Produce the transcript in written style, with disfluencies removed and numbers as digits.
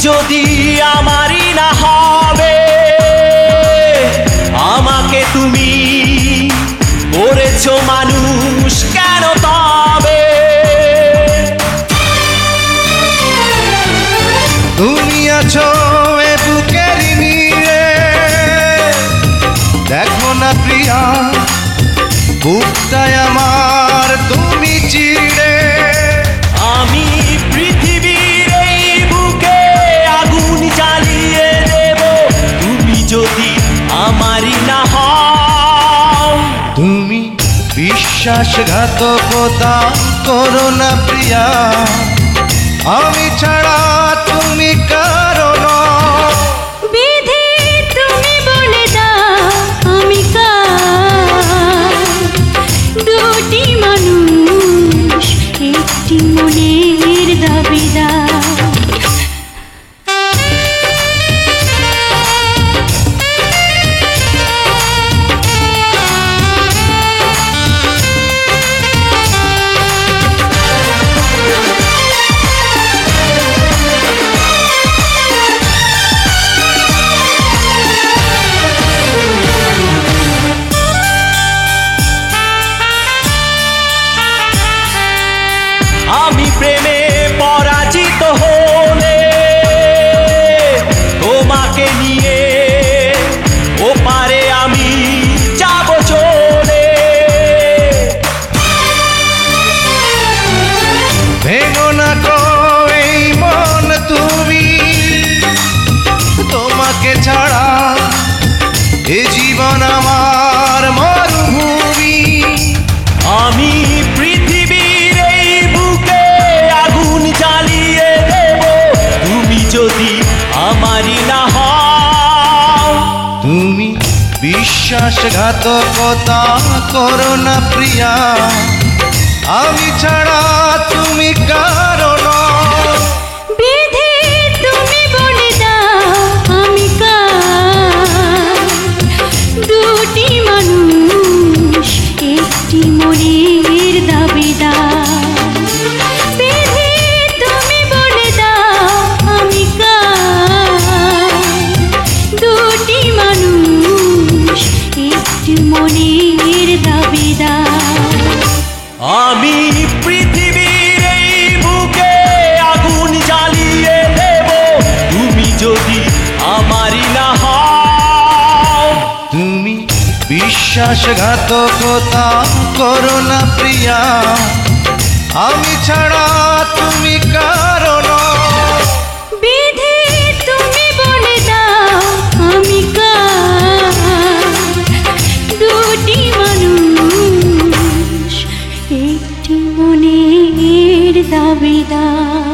যদি আমারই না হবে, আমাকে তুমি করেছো মানুষ কেন তবে? তুমি আছো এ বুকের নীড়ে, দেখো না প্রিয়া বুকটায় আমার তুমি চিড়ে। আমি পৃথিবীর এই বুকে আগুন জ্বালিয়ে দেব, তুমি যদি আমারই না হও। তুমি বিশ্বাসঘাতকতা করো না প্রিয়া, আমি ছাড়া তুমি কারো না। বিধি তুমি বলে দাও আমি কার, দুটি মানুষ একটি মনের দাবিদার। আমি প্রেমে পরাজিত হলে তোমাকে নিয়ে ওপারে আমি যাব চলে। ভেঙো না গো এই মন তুমি, তোমাকে ছাড়া এ জীবন আমার মরুভূমি। আমি পৃথিবীর এই বুকে আগুন জ্বালিয়ে দেব, তুমি যদি আমারই না হও। তুমি বিশ্বাসঘাতকতা করো না প্রিয়া, আমি ছাড়া তুমি কারো না। বিধি তুমি বলে দাও আমি কার, দুটি মানুষ একটি মনের দাবিদার। বিধি তুমি বলে দাও আমি কার, দুটি মানুষ একটি মনের দাবিদার। আমি পৃথিবীর এই বুকে আগুন জ্বালিয়ে দেব, তুমি যদি আমারই না হও। তুমি বিশ্বাসঘাতকতা করো না প্রিয়া, আমি ছাড়া তুমি কারো না। বিধি তুমি বলে দাও আমি কার, দুটি মানুষ একটি মনের দাবিদার।